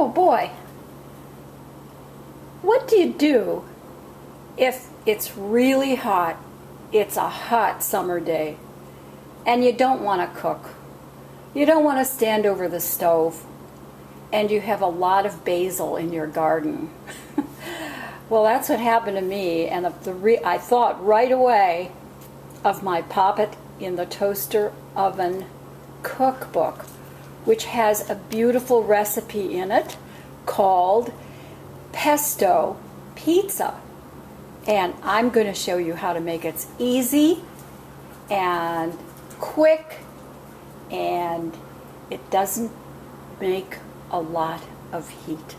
Oh boy, what do you do if it's really hot, it's a hot summer day, and you don't want to cook? You don't want to stand over the stove, and you have a lot of basil in your garden. Well, that's what happened to me, and I thought right away of my Pop It in the Toaster Oven cookbook, which has a beautiful recipe in it called Pesto Pizza. And I'm going to show you how to make it. It's easy and quick, and it doesn't make a lot of heat.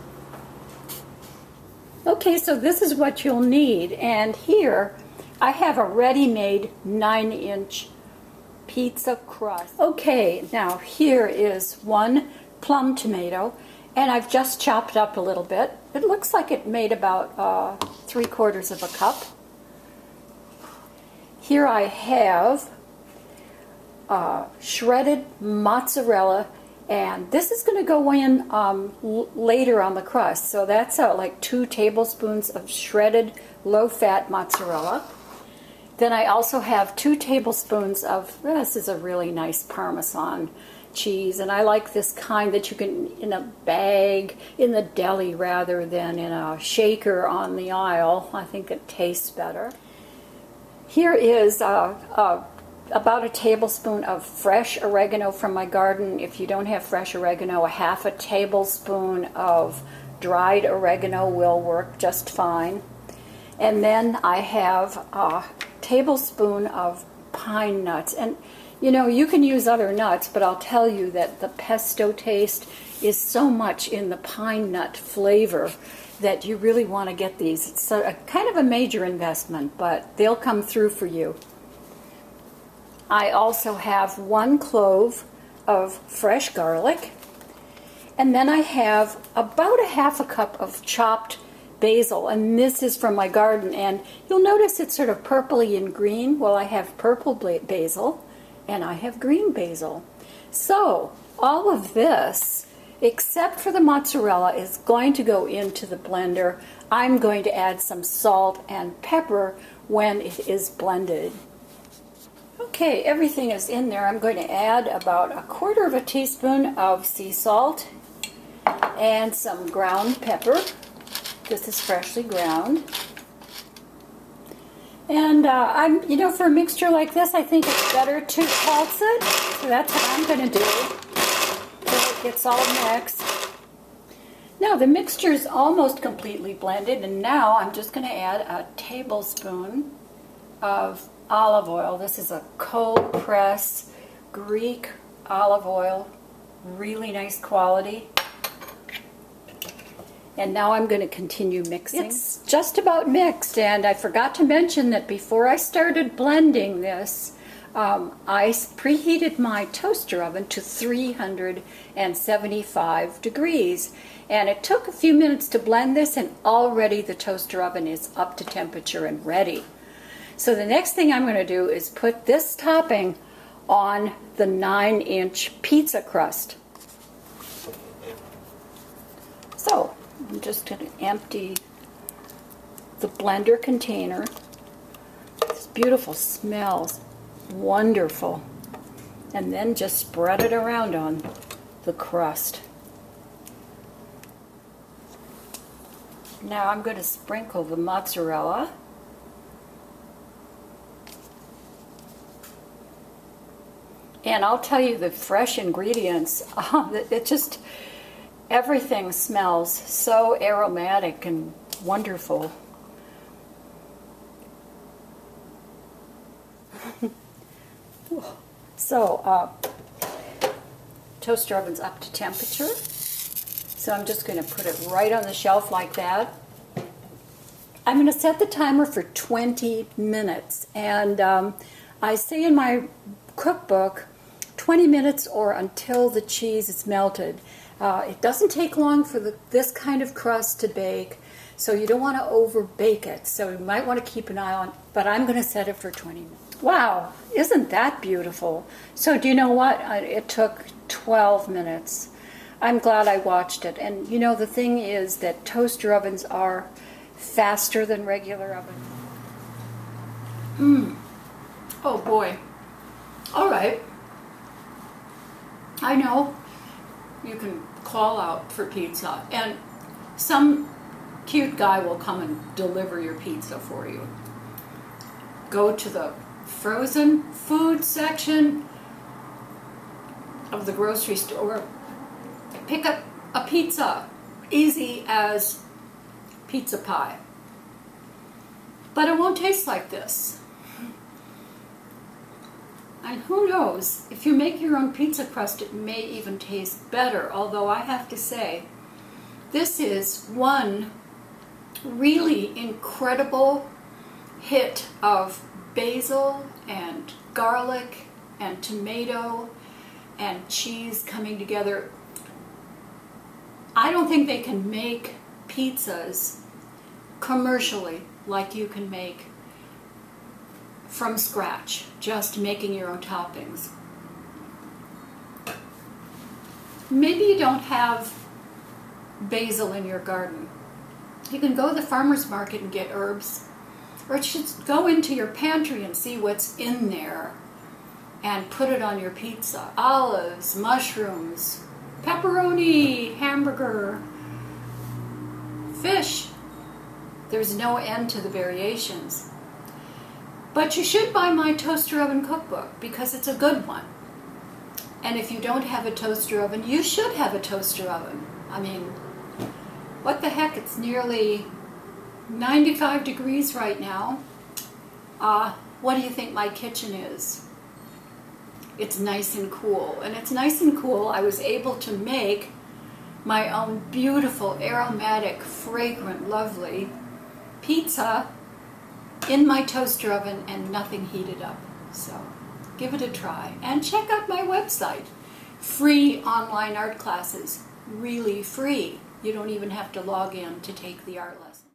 Okay, so this is what you'll need, and here I have a ready-made 9-inch pizza crust. Okay, now here is 1 plum tomato, and I've just chopped up a little bit. It looks like it made about 3/4 of a cup. Here I have shredded mozzarella, and this is going to go in later on the crust. So that's like 2 tablespoons of shredded low-fat mozzarella. Then I also have 2 tablespoons of, this is a really nice Parmesan cheese, and I like this kind that you can, in a bag, in the deli rather than in a shaker on the aisle. I think it tastes better. Here is about a tablespoon of fresh oregano from my garden. If you don't have fresh oregano, a 1/2 tablespoon of dried oregano will work just fine. And then I have a tablespoon of pine nuts. And you know, you can use other nuts, but I'll tell you that the pesto taste is so much in the pine nut flavor that you really want to get these. It's a kind of a major investment, but they'll come through for you. I also have 1 clove of fresh garlic, and then I have about a 1/2 cup of chopped basil, and this is from my garden, and you'll notice it's sort of purpley and green. Well, I have purple basil and I have green basil. So all of this, except for the mozzarella, is going to go into the blender. I'm going to add some salt and pepper when it is blended. Okay, everything is in there. I'm going to add about 1/4 teaspoon of sea salt and some ground pepper. This is freshly ground. And for a mixture like this, I think it's better to pulse it. So that's what I'm going to do. So it gets all mixed. Now the mixture is almost completely blended, and now I'm just going to add a tablespoon of olive oil. This is a cold press Greek olive oil, really nice quality. And now I'm going to continue mixing. It's just about mixed, and I forgot to mention that before I started blending this, I preheated my toaster oven to 375 degrees. And it took a few minutes to blend this, and already the toaster oven is up to temperature and ready. So the next thing I'm going to do is put this topping on the 9-inch pizza crust. So I'm just going to empty the blender container. This beautiful smells wonderful. And then just spread it around on the crust. Now I'm going to sprinkle the mozzarella. And I'll tell you, the fresh ingredients, everything smells so aromatic and wonderful. So, toaster oven's up to temperature. So I'm just going to put it right on the shelf like that. I'm going to set the timer for 20 minutes. And I say in my cookbook, 20 minutes or until the cheese is melted. It doesn't take long for this kind of crust to bake, so you don't want to over bake it. So you might want to keep an eye on, but I'm going to set it for 20 minutes. Wow, isn't that beautiful? So do you know what? It took 12 minutes. I'm glad I watched it. And you know, the thing is that toaster ovens are faster than regular ovens. Oh boy. All right. I know you can call out for pizza, and some cute guy will come and deliver your pizza for you. Go to the frozen food section of the grocery store, pick up a pizza, easy as pizza pie. But it won't taste like this. And who knows, if you make your own pizza crust, it may even taste better. Although I have to say, this is one really incredible hit of basil and garlic and tomato and cheese coming together. I don't think they can make pizzas commercially like you can make from scratch, just making your own toppings. Maybe you don't have basil in your garden. You can go to the farmer's market and get herbs, or just go into your pantry and see what's in there and put it on your pizza. Olives, mushrooms, pepperoni, hamburger, fish. There's no end to the variations. But you should buy my toaster oven cookbook because it's a good one. And if you don't have a toaster oven, you should have a toaster oven. I mean, what the heck, it's nearly 95 degrees right now. What do you think my kitchen is? It's nice and cool. And it's nice and cool. I was able to make my own beautiful, aromatic, fragrant, lovely pizza in my toaster oven and nothing heated up. So give it a try and check out my website. Free online art classes, really free. You don't even have to log in to take the art lesson.